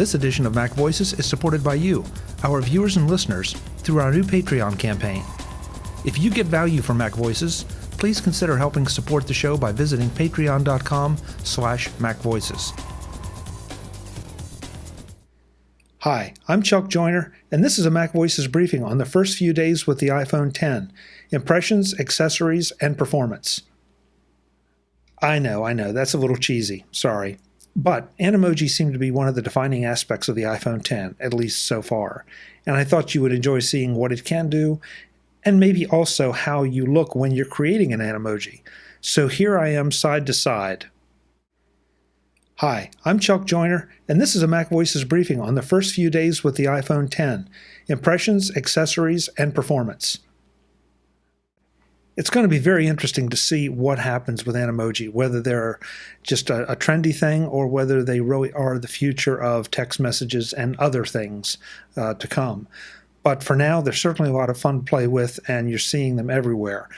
This edition of MacVoices is supported by you, our viewers and listeners, through our new Patreon campaign. If you get value from MacVoices, please consider helping support the show by visiting patreon.com/MacVoices. Hi, I'm Chuck Joyner, and this is a MacVoices briefing on the first few days with the iPhone X, impressions, accessories, and performance. I know, that's a little cheesy, sorry. But Animoji seemed to be one of the defining aspects of the iPhone X, at least so far, and I thought you would enjoy seeing what it can do, and maybe also how you look when you're creating an Animoji. So here I am side to side. Hi, I'm Chuck Joyner, and this is a MacVoices briefing on the first few days with the iPhone X, impressions, accessories, and performance. It's going to be very interesting to see what happens with Animoji, whether they're just a trendy thing or whether they really are the future of text messages and other things to come. But for now, they're certainly a lot of fun to play with, and you're seeing them everywhere.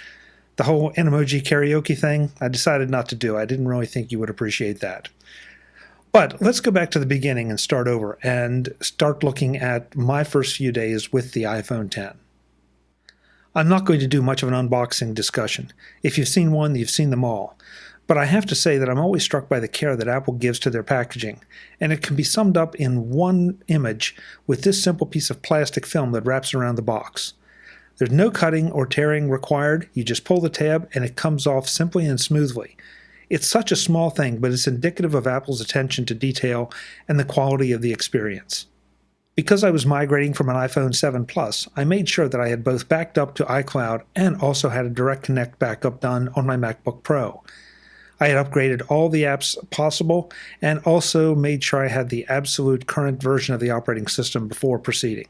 The whole Animoji karaoke thing, I decided not to do. I didn't really think you would appreciate that. But let's go back to the beginning and start over and start looking at my first few days with the iPhone X. I'm not going to do much of an unboxing discussion. If you've seen one, you've seen them all. But I have to say that I'm always struck by the care that Apple gives to their packaging, and it can be summed up in one image with this simple piece of plastic film that wraps around the box. There's no cutting or tearing required. You just pull the tab and it comes off simply and smoothly. It's such a small thing, but it's indicative of Apple's attention to detail and the quality of the experience. Because I was migrating from an iPhone 7 Plus, I made sure that I had both backed up to iCloud and also had a Direct Connect backup done on my MacBook Pro. I had upgraded all the apps possible and also made sure I had the absolute current version of the operating system before proceeding.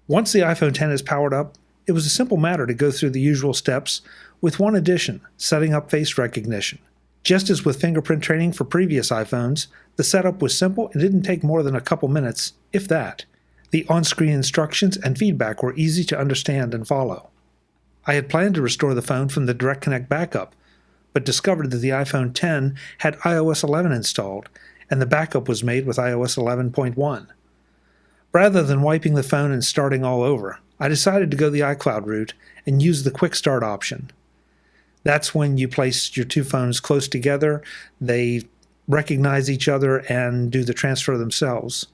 Once the iPhone X is powered up, it was a simple matter to go through the usual steps, with one addition: setting up face recognition. Just as with fingerprint training for previous iPhones, the setup was simple and didn't take more than a couple minutes, if that. The on-screen instructions and feedback were easy to understand and follow. I had planned to restore the phone from the Direct Connect backup, but discovered that the iPhone X had iOS 11 installed, and the backup was made with iOS 11.1. Rather than wiping the phone and starting all over, I decided to go the iCloud route and use the Quick Start option. That's when you place your two phones close together, they recognize each other and do the transfer themselves.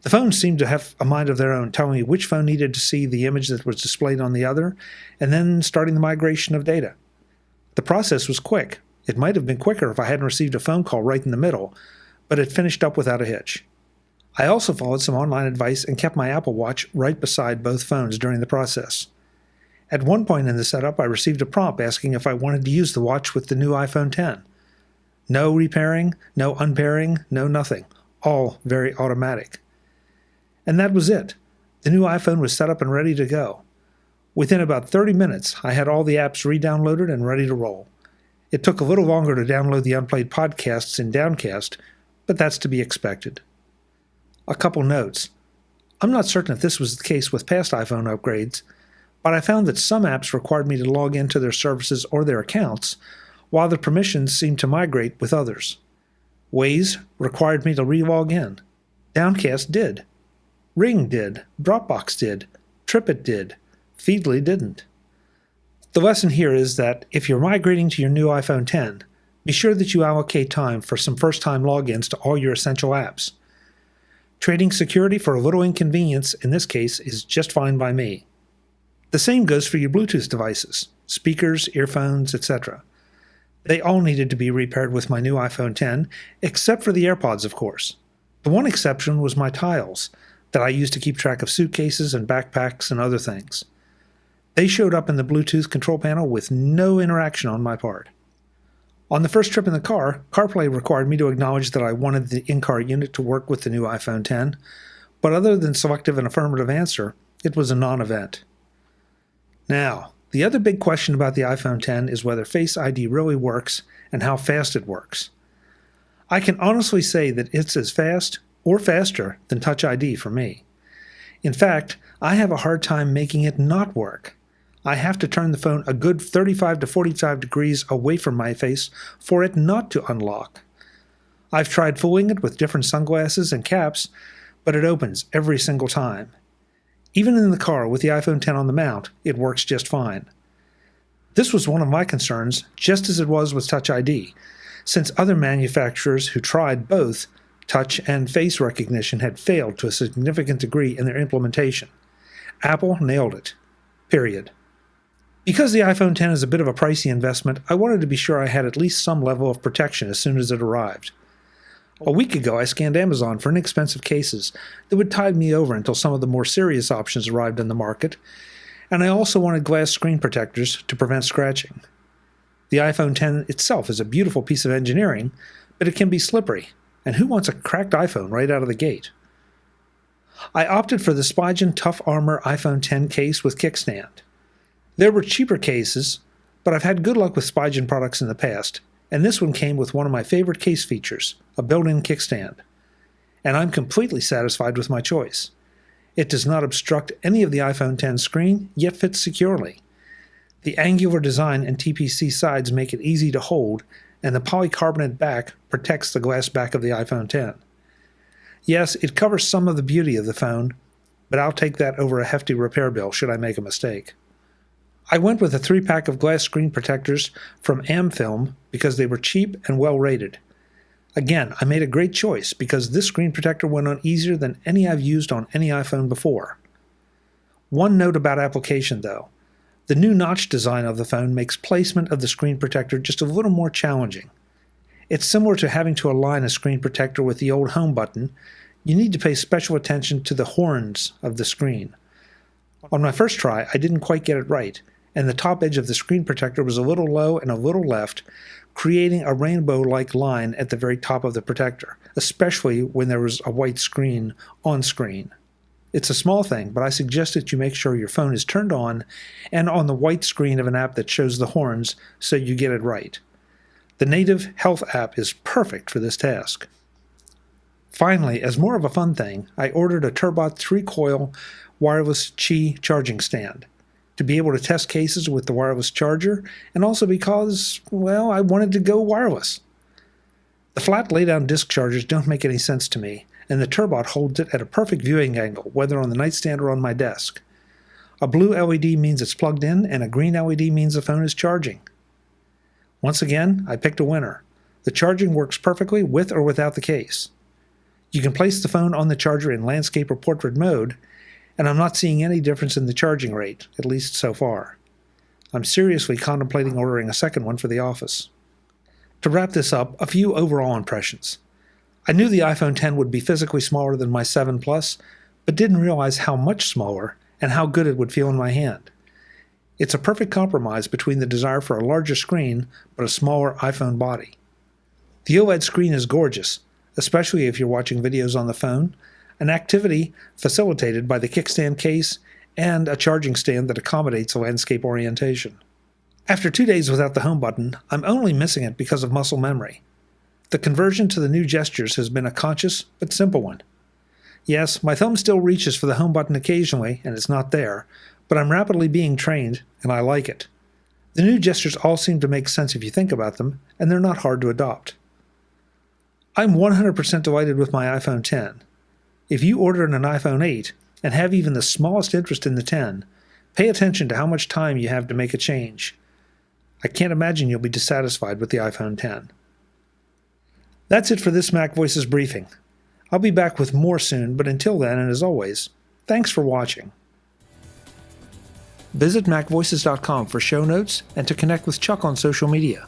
The phones seemed to have a mind of their own, telling me which phone needed to see the image that was displayed on the other, and then starting the migration of data. The process was quick. It might have been quicker if I hadn't received a phone call right in the middle, but it finished up without a hitch. I also followed some online advice and kept my Apple Watch right beside both phones during the process. At one point in the setup, I received a prompt asking if I wanted to use the watch with the new iPhone X. No repairing, no unpairing, no nothing. All very automatic. And that was it. The new iPhone was set up and ready to go. Within about 30 minutes, I had all the apps re-downloaded and ready to roll. It took a little longer to download the unplayed podcasts in Downcast, but that's to be expected. A couple notes. I'm not certain if this was the case with past iPhone upgrades, but I found that some apps required me to log into their services or their accounts, while the permissions seemed to migrate with others. Waze required me to re-log in. Downcast did. Ring did. Dropbox did. Turbot did. Feedly didn't. The lesson here is that if you're migrating to your new iPhone X, be sure that you allocate time for some first-time logins to all your essential apps. Trading security for a little inconvenience, in this case, is just fine by me. The same goes for your Bluetooth devices, speakers, earphones, etc. They all needed to be repaired with my new iPhone X, except for the AirPods, of course. The one exception was my tiles, that I used to keep track of suitcases and backpacks and other things. They showed up in the Bluetooth control panel with no interaction on my part. On the first trip in the car, CarPlay required me to acknowledge that I wanted the in-car unit to work with the new iPhone X, but other than selective and affirmative answer, it was a non-event. Now, the other big question about the iPhone X is whether Face ID really works and how fast it works. I can honestly say that it's as fast or faster than Touch ID for me. In fact, I have a hard time making it not work. I have to turn the phone a good 35 to 45 degrees away from my face for it not to unlock. I've tried fooling it with different sunglasses and caps, but it opens every single time. Even in the car with the iPhone X on the mount, it works just fine. This was one of my concerns, just as it was with Touch ID, since other manufacturers who tried both touch and face recognition had failed to a significant degree in their implementation. Apple nailed it. Period. Because the iPhone X is a bit of a pricey investment, I wanted to be sure I had at least some level of protection as soon as it arrived. A week ago, I scanned Amazon for inexpensive cases that would tide me over until some of the more serious options arrived in the market, and I also wanted glass screen protectors to prevent scratching. The iPhone X itself is a beautiful piece of engineering, but it can be slippery, and who wants a cracked iPhone right out of the gate? I opted for the Spigen Tough Armor iPhone X case with Kickstand. There were cheaper cases, but I've had good luck with Spigen products in the past, and this one came with one of my favorite case features, a built-in kickstand. And I'm completely satisfied with my choice. It does not obstruct any of the iPhone X screen, yet fits securely. The angular design and TPC sides make it easy to hold, and the polycarbonate back protects the glass back of the iPhone X. Yes, it covers some of the beauty of the phone, but I'll take that over a hefty repair bill should I make a mistake. I went with a 3-pack of glass screen protectors from Amfilm because they were cheap and well rated. Again, I made a great choice because this screen protector went on easier than any I've used on any iPhone before. One note about application though. The new notch design of the phone makes placement of the screen protector just a little more challenging. It's similar to having to align a screen protector with the old home button. You need to pay special attention to the horns of the screen. On my first try, I didn't quite get it right, and the top edge of the screen protector was a little low and a little left, creating a rainbow-like line at the very top of the protector, especially when there was a white screen on screen. It's a small thing, but I suggest that you make sure your phone is turned on and on the white screen of an app that shows the horns so you get it right. The native Health app is perfect for this task. Finally, as more of a fun thing, I ordered a Turbot 3-coil wireless Qi charging stand to be able to test cases with the wireless charger, and also because, well, I wanted to go wireless. The flat lay-down disc chargers don't make any sense to me, and the Turbot holds it at a perfect viewing angle, whether on the nightstand or on my desk. A blue LED means it's plugged in, and a green LED means the phone is charging. Once again, I picked a winner. The charging works perfectly with or without the case. You can place the phone on the charger in landscape or portrait mode, and I'm not seeing any difference in the charging rate, at least so far. I'm seriously contemplating ordering a second one for the office. To wrap this up, a few overall impressions. I knew the iPhone X would be physically smaller than my 7 Plus, but didn't realize how much smaller and how good it would feel in my hand. It's a perfect compromise between the desire for a larger screen but a smaller iPhone body. The OLED screen is gorgeous, especially if you're watching videos on the phone, an activity facilitated by the kickstand case and a charging stand that accommodates landscape orientation. After 2 days without the home button, I'm only missing it because of muscle memory. The conversion to the new gestures has been a conscious but simple one. Yes, my thumb still reaches for the home button occasionally, and it's not there, but I'm rapidly being trained, and I like it. The new gestures all seem to make sense if you think about them, and they're not hard to adopt. I'm 100% delighted with my iPhone X. If you order an iPhone 8 and have even the smallest interest in the 10, pay attention to how much time you have to make a change. I can't imagine you'll be dissatisfied with the iPhone X. That's it for this MacVoices briefing. I'll be back with more soon, but until then, and as always, thanks for watching. Visit MacVoices.com for show notes and to connect with Chuck on social media.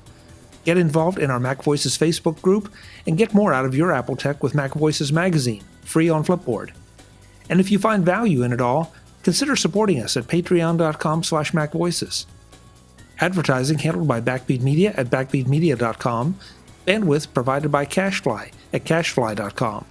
Get involved in our MacVoices Facebook group and get more out of your Apple tech with MacVoices magazine, free on Flipboard. And if you find value in it all, consider supporting us at patreon.com/MacVoices. Advertising handled by Backbeat Media at backbeatmedia.com. Bandwidth provided by CashFly at cashfly.com.